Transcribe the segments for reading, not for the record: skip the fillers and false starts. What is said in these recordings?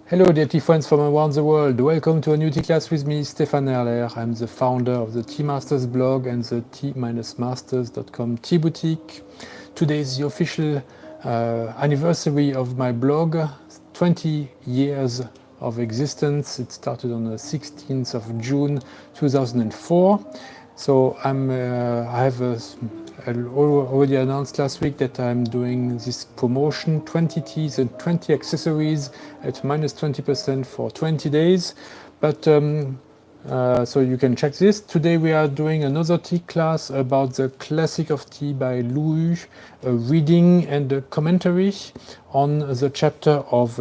Hello dear tea friends from around the world, welcome to a new tea class with me, Stéphane Erler. I'm the founder of the Tea Masters blog and the tea-masters.com tea boutique. Today is the official anniversary of my blog, 20 years of existence. It started on the 16th of June 2004. So I already announced last week that I'm doing this promotion, 20 teas and 20 accessories at minus 20% for 20 days. But so you can check this. Today we are doing another tea class about the classic of tea by Louis, a reading and a commentary on the chapter of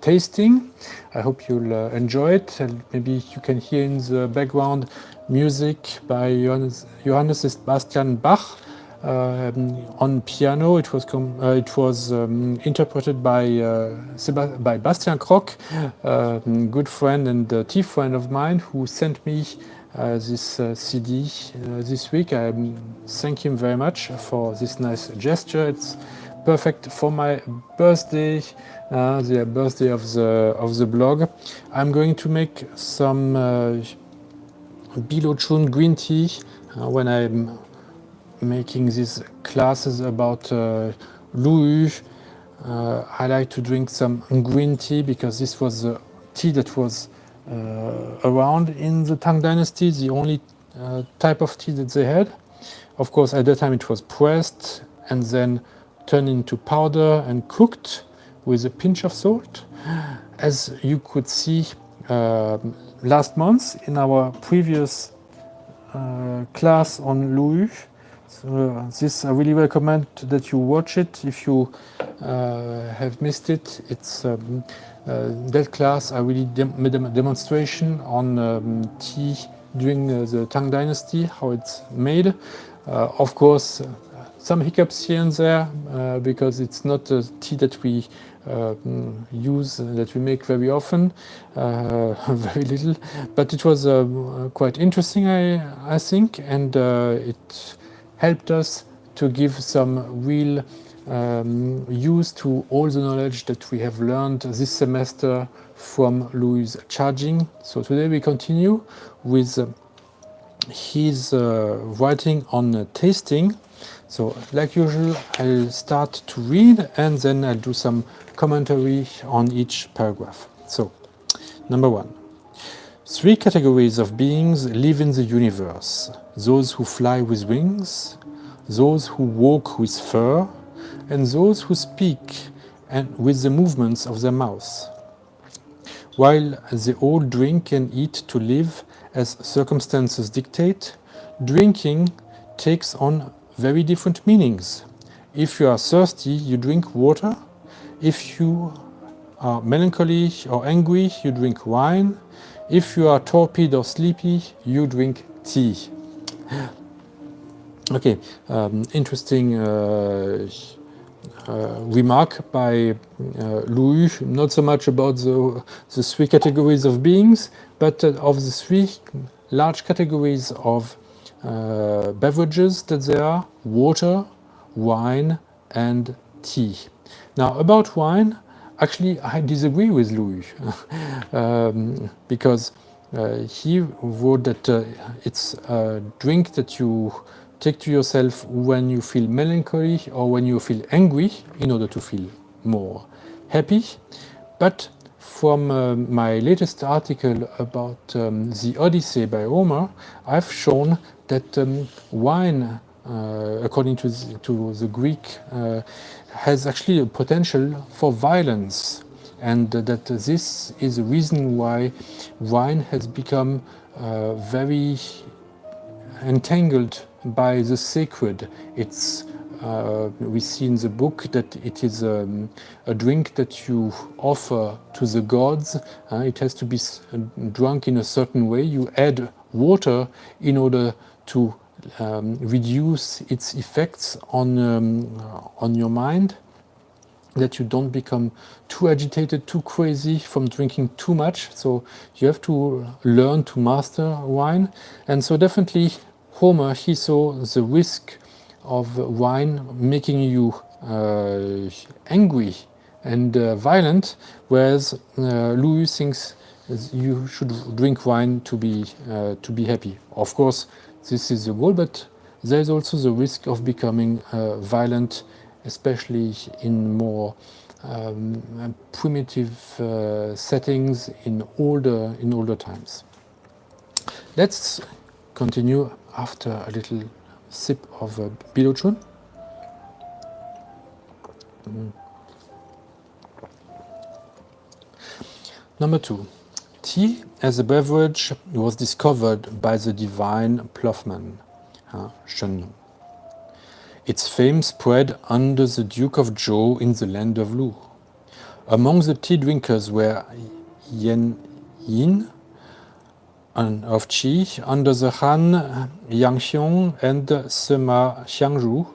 tasting. I hope you'll enjoy it. And maybe you can hear in the background music by Johannes Sebastian Bach. On piano, it was interpreted by Bastian Krock, good friend and tea friend of mine, who sent me this CD this week. I thank him very much for this nice gesture. It's perfect for my birthday, the birthday of the blog. I'm going to make some Bilochun green tea when I'm making these classes about Louis. I like to drink some green tea because this was the tea that was around in the Tang Dynasty, the only type of tea that they had. Of course, at that time it was pressed and then turned into powder and cooked with a pinch of salt. As you could see last month in our previous class on Louis. So this I really recommend that you watch it if you have missed it. It's that class I really made a demonstration on tea during the Tang Dynasty, how it's made. Of course, some hiccups here and there because it's not a tea that we that we make very often, very little. But it was quite interesting, I think, and it helped us to give some real use to all the knowledge that we have learned this semester from Louis Jing. So today we continue with his writing on tasting. So like usual, I'll start to read and then I'll do some commentary on each paragraph. So, number 1. 3 categories of beings live in the universe: those who fly with wings, those who walk with fur, and those who speak and with the movements of their mouths. While they all drink and eat to live as circumstances dictate, drinking takes on very different meanings. If you are thirsty, you drink water. If you are melancholy or angry, you drink wine. If you are torpid or sleepy, you drink tea. Okay, interesting remark by Louis, not so much about the 3 categories of beings, but of the 3 large categories of beverages that there are: water, wine, and tea. Now, about wine, actually, I disagree with Louis because he wrote that it's a drink that you take to yourself when you feel melancholy or when you feel angry in order to feel more happy. But from my latest article about the Odyssey by Homer, I've shown that wine, according to the Greek, has actually a potential for violence, and that this is the reason why wine has become very entangled by the sacred. It's we see in the book that it is a drink that you offer to the gods. It has to be drunk in a certain way. You add water in order to reduce its effects on your mind, that you don't become too agitated, too crazy from drinking too much. So you have to learn to master wine. And so definitely Homer, he saw the risk of wine making you angry and violent, whereas Lu Yu thinks you should drink wine to be happy. Of course, this is the goal, but there is also the risk of becoming violent, especially in more primitive settings in older times. Let's continue after a little sip of Bilochun. Number 2. Tea as a beverage was discovered by the divine ploughman, Shen. Its fame spread under the Duke of Zhou in the land of Lu. Among the tea drinkers were Yan Yin of Qi under the Han Yangxiong and Sima Xiangru.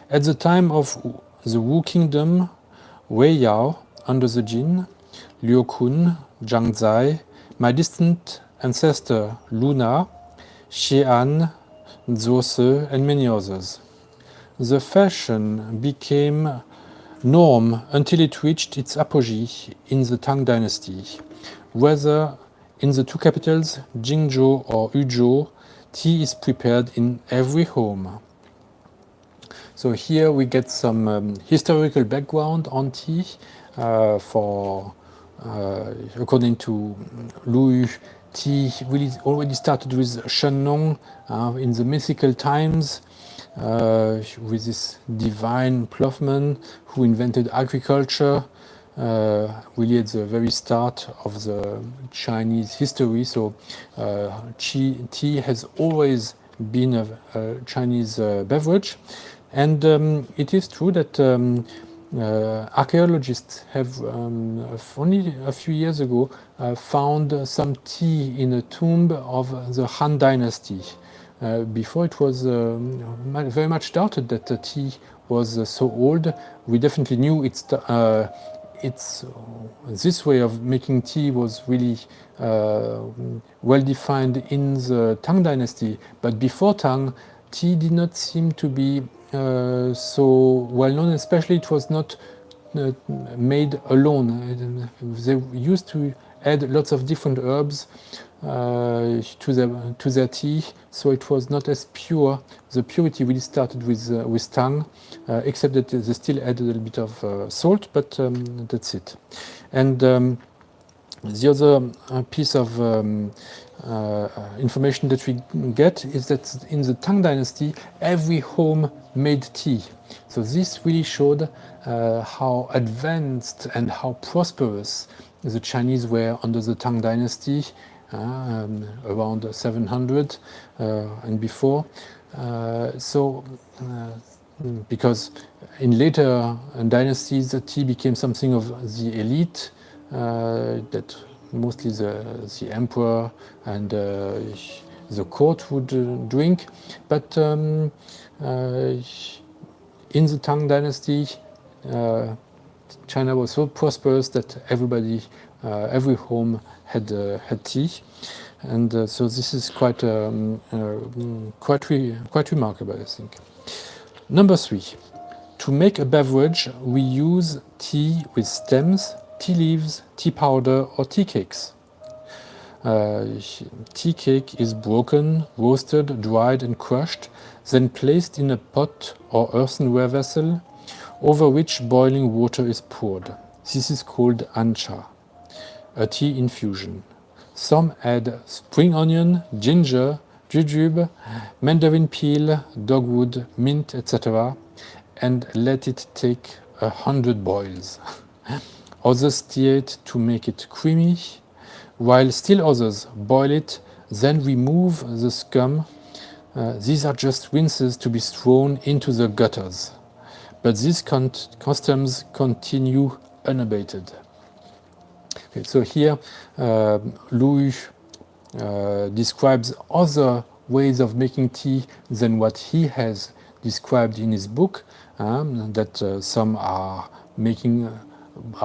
At the time of the Wu Kingdom, Wei Yao under the Jin, Liu Kun, Zhang Zai, my distant ancestor Luna, Xian, Zhuo Se, and many others. The fashion became norm until it reached its apogee in the Tang Dynasty. Whether in the two capitals, Jingzhou or Yuzhou, tea is prepared in every home. So here we get some historical background on tea. According to Lu Yu, tea really already started with Shennong in the mythical times, with this divine ploughman who invented agriculture, really at the very start of the Chinese history. So tea has always been a Chinese beverage. And it is true that archaeologists have only a few years ago found some tea in a tomb of the Han Dynasty. Before it was very much doubted that the tea was so old. We definitely knew it's this way of making tea was really well defined in the Tang Dynasty. But before Tang, tea did not seem to be so well known, especially it was not made alone. They used to add lots of different herbs to their tea, so it was not as pure. The purity really started with Tang, except that they still add a little bit of salt, but that's it. And the other piece of information that we get is that in the Tang Dynasty, every home made tea. So this really showed how advanced and how prosperous the Chinese were under the Tang Dynasty, around 700 and before. Because in later dynasties, the tea became something of the elite, that mostly the emperor and the court would drink. But in the Tang Dynasty, China was so prosperous that everybody, every home had tea, and so this is quite remarkable, I think. Number 3, to make a beverage, we use tea with stems, tea leaves, tea powder, or tea cakes. Tea cake is broken, roasted, dried, and crushed, then placed in a pot or earthenware vessel, over which boiling water is poured. This is called ancha, a tea infusion. Some add spring onion, ginger, jujube, mandarin peel, dogwood, mint, etc., and let it take 100 boils. Others stir it to make it creamy, while still others boil it, then remove the scum. These are just rinses to be thrown into the gutters. But these customs continue unabated. Okay, so here Lu Yu describes other ways of making tea than what he has described in his book, that some are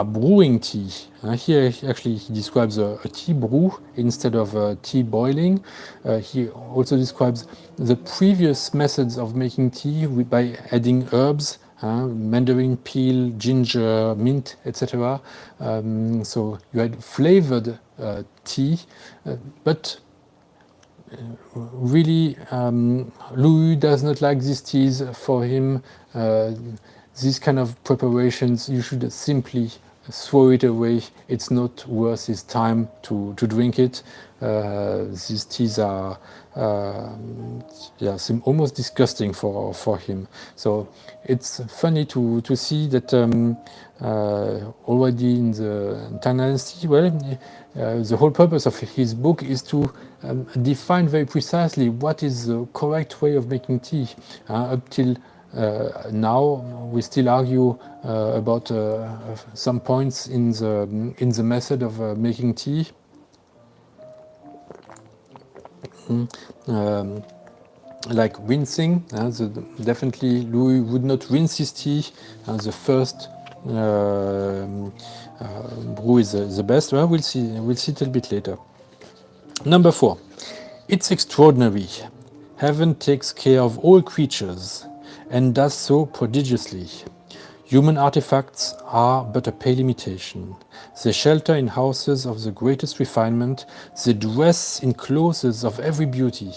brewing tea. Here actually he describes a tea brew instead of tea boiling. He also describes the previous methods of making tea by adding herbs mandarin peel, ginger, mint, etc. So you had flavored tea, but really Louis does not like these teas. For him, these kind of preparations, you should simply throw it away. It's not worth his time to drink it. These teas are seem almost disgusting for him. So it's funny to see that already in the Tang Dynasty, the whole purpose of his book is to define very precisely what is the correct way of making tea. Up till now, we still argue about some points in the method of making tea. Like rinsing, definitely Louis would not rinse his tea. The first brew is the best. Well, we'll see a little bit later. Number 4, it's extraordinary. Heaven takes care of all creatures and does so prodigiously. Human artifacts are but a pale imitation. They shelter in houses of the greatest refinement. They dress in clothes of every beauty.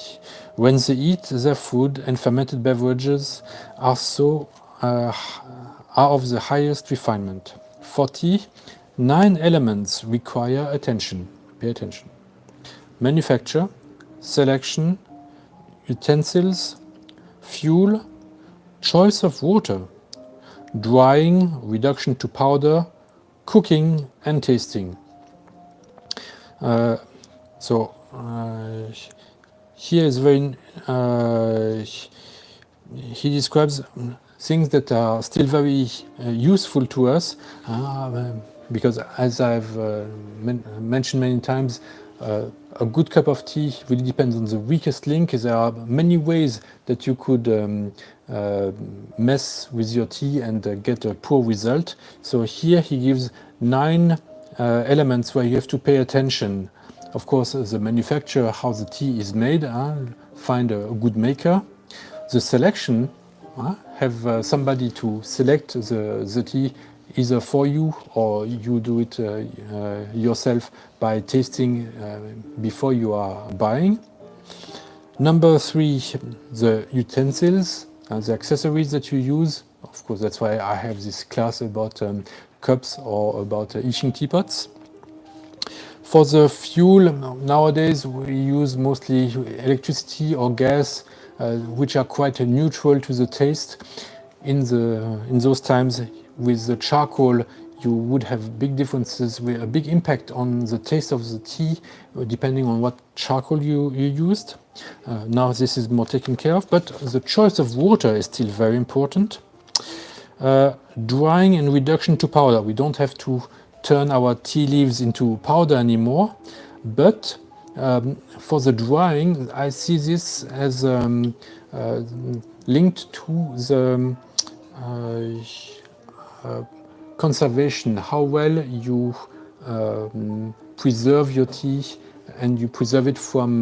When they eat, their food and fermented beverages are of the highest refinement. For tea, 9 elements require attention. Pay attention. Manufacture, selection, utensils, fuel, choice of water, drying, reduction to powder, cooking and tasting. Here is very he describes things that are still very useful to us, because as I've mentioned many times, a good cup of tea really depends on the weakest link. There are many ways that you could mess with your tea and get a poor result. So here he gives 9 elements where you have to pay attention. Of course, the manufacturer, how the tea is made, find a good maker. The selection, have somebody to select the tea either for you or you do it yourself by tasting before you are buying. Number 3, the utensils, the accessories that you use. Of course, that's why I have this class about cups or about Iching teapots. For the fuel, nowadays we use mostly electricity or gas, which are quite neutral to the taste. In those times, with the charcoal, you would have big differences, with a big impact on the taste of the tea, depending on what charcoal you used. Now this is more taken care of, but the choice of water is still very important. Drying and reduction to powder. We don't have to turn our tea leaves into powder anymore, but for the drying, I see this as linked to the conservation, how well you preserve your tea and you preserve it from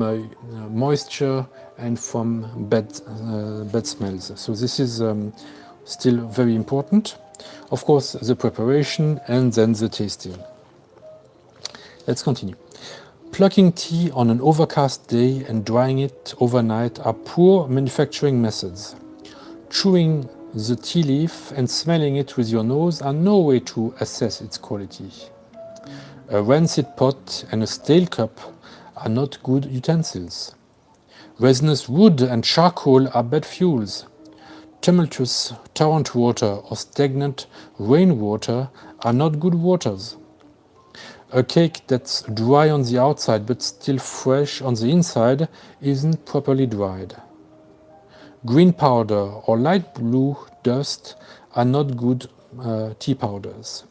moisture and from bad smells. So this is still very important. Of course, the preparation and then the tasting. Let's continue. Plucking tea on an overcast day and drying it overnight are poor manufacturing methods. Chewing the tea leaf and smelling it with your nose are no way to assess its quality. A rancid pot and a stale cup are not good utensils. Resinous wood and charcoal are bad fuels. Tumultuous torrent water or stagnant rainwater are not good waters. A cake that's dry on the outside but still fresh on the inside isn't properly dried. Green powder or light blue dust are not good tea powders.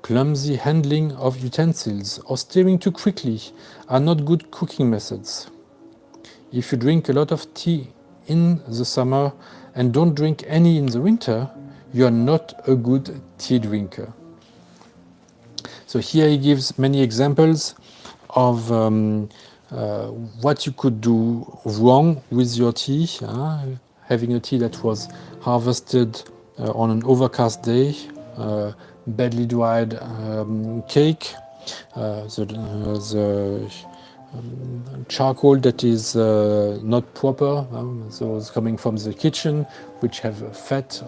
Clumsy handling of utensils or stirring too quickly are not good cooking methods. If you drink a lot of tea in the summer and don't drink any in the winter, you are not a good tea drinker. So here he gives many examples of what you could do wrong with your tea. Having a tea that was harvested on an overcast day, badly dried cake, the charcoal that is not proper, so it's coming from the kitchen, which have fat.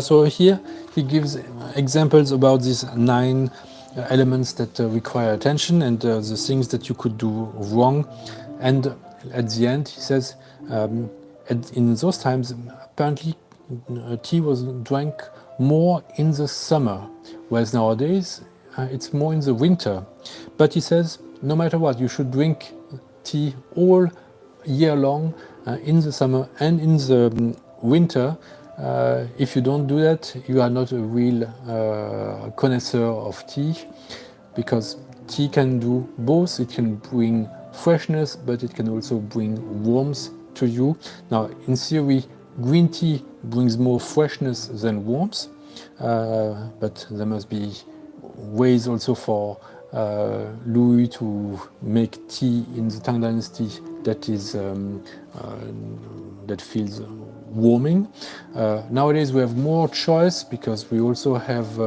So here he gives examples about these 9 elements that require attention and the things that you could do wrong. And at the end, he says, in those times, apparently tea was drank more in the summer, whereas nowadays it's more in the winter. But he says, no matter what, you should drink tea all year long, in the summer and in the winter. If you don't do that, you are not a real connoisseur of tea, because tea can do both. It can bring freshness, but it can also bring warmth to you. Now, in theory, green tea brings more freshness than warmth, but there must be ways also for Louis to make tea in the Tang Dynasty that is that feels warming. Nowadays we have more choice because we also have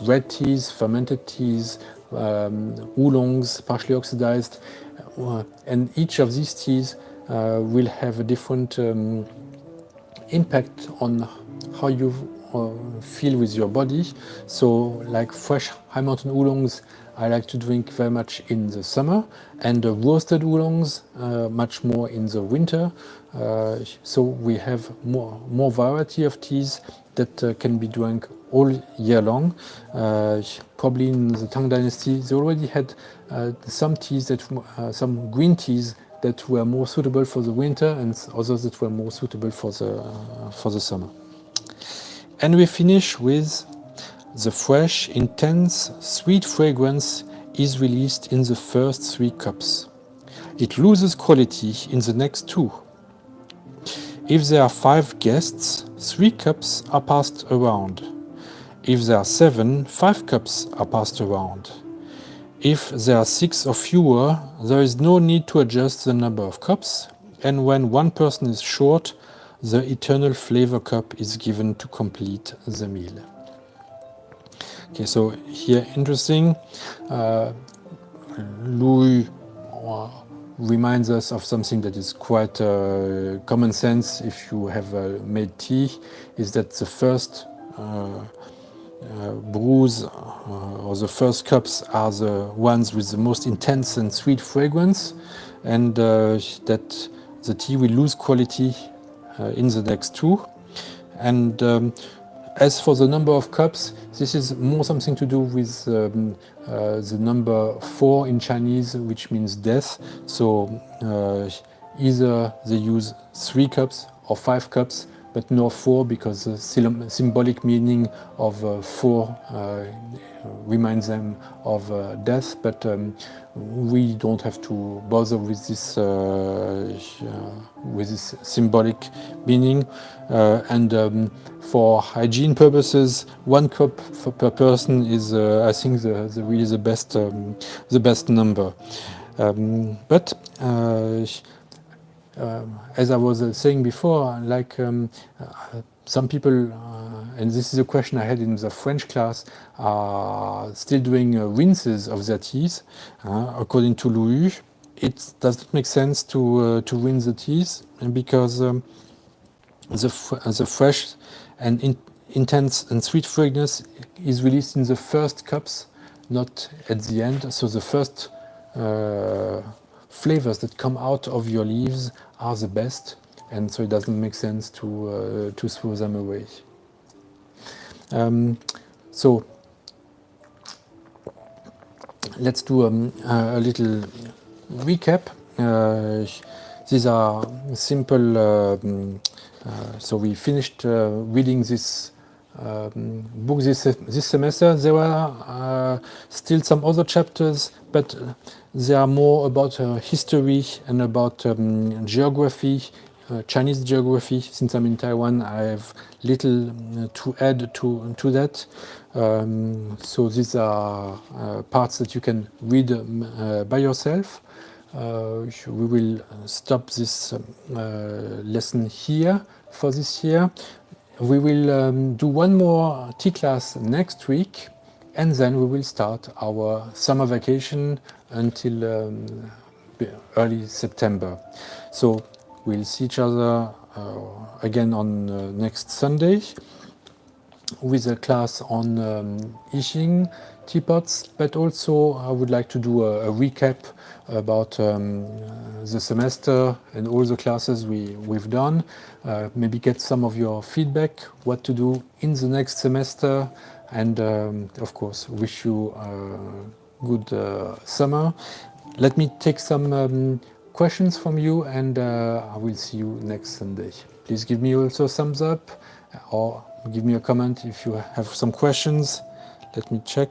red teas, fermented teas, oolongs, partially oxidized, and each of these teas will have a different impact on how you feel with your body. So like fresh high mountain oolongs I like to drink very much in the summer, and roasted oolongs much more in the winter. So we have more variety of teas that can be drunk all year long. Probably in the Tang Dynasty they already had some teas that some green teas that were more suitable for the winter and others that were more suitable for the summer. And we finish with the fresh, intense, sweet fragrance is released in the first 3 cups. It loses quality in the next 2. If there are 5 guests, 3 cups are passed around. If there are 7, 5 cups are passed around. If there are 6 or fewer, there is no need to adjust the number of cups, and when one person is short, the eternal flavor cup is given to complete the meal. Okay, so here interesting, Louis reminds us of something that is quite common sense if you have made tea, is that the first brews or the first cups are the ones with the most intense and sweet fragrance, and that the tea will lose quality in the next 2. And as for the number of cups, this is more something to do with the number 4 in Chinese, which means death. So either they use 3 cups or 5 cups, but no 4, because the symbolic meaning of 4 reminds them of death. But we don't have to bother with this symbolic meaning. And for hygiene purposes, 1 cup per person is, I think, really the best number. But as I was saying before, like some people, and this is a question I had in the French class, are still doing rinses of their teas. According to Louis, it does not make sense to rinse the teas, because the fresh and intense and sweet fragrance is released in the first cups, not at the end. So the first flavors that come out of your leaves are the best, and so it doesn't make sense to throw them away. So let's do a little recap. These are simple. So we finished reading this book this semester. There were still some other chapters, but they are more about history and about geography, Chinese geography. Since I'm in Taiwan, I have little to add to that. So these are parts that you can read by yourself. we will stop this lesson here for this year. We will do one more T class next week, and then we will start our summer vacation until early September. So we'll see each other again on next Sunday with a class on I Ching, teapots, but also I would like to do a recap about the semester and all the classes we've done. Maybe get some of your feedback, what to do in the next semester, and of course wish you a good summer. Let me take some questions from you, and I will see you next Sunday. Please give me also a thumbs up or give me a comment if you have some questions. Let me check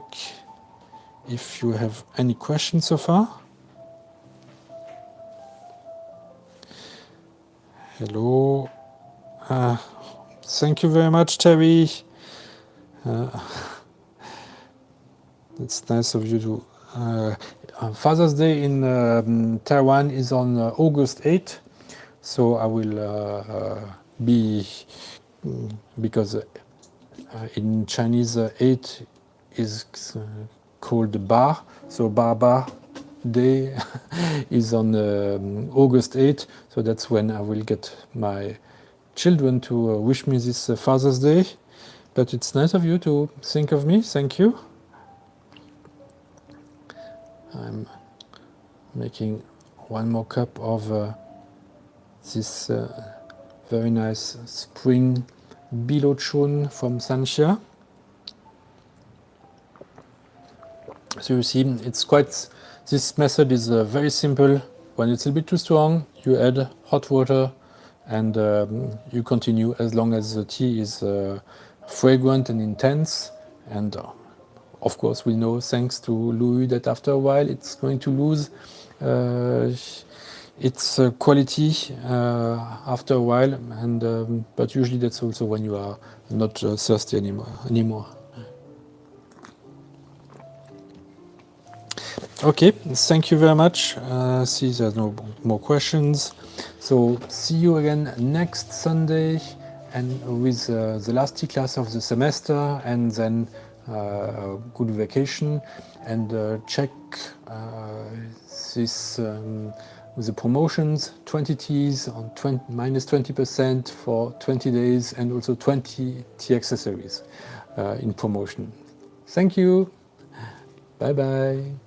if you have any questions so far. Hello. Thank you very much, Terry. It's nice of you to. Father's Day in Taiwan is on August 8th, so I will be, because in Chinese 8 is called Ba, so Ba Day is on August 8th, so that's when I will get my children to wish me this Father's Day. But it's nice of you to think of me, thank you. I'm making one more cup of this very nice spring Bilochun from Sanxia. So you see, it's quite, this method is very simple. When it's a bit too strong, you add hot water and you continue as long as the tea is fragrant and intense. And of course, we know, thanks to Louis, that after a while it's going to lose its quality after a while. And but usually that's also when you are not thirsty anymore. Okay, thank you very much. See, there's no more questions. So see you again next Sunday, and with the last T class of the semester, and then good vacation. And check this with the promotions, 20 Ts on minus 20% for 20 days, and also 20 T accessories in promotion. Thank you. Bye bye.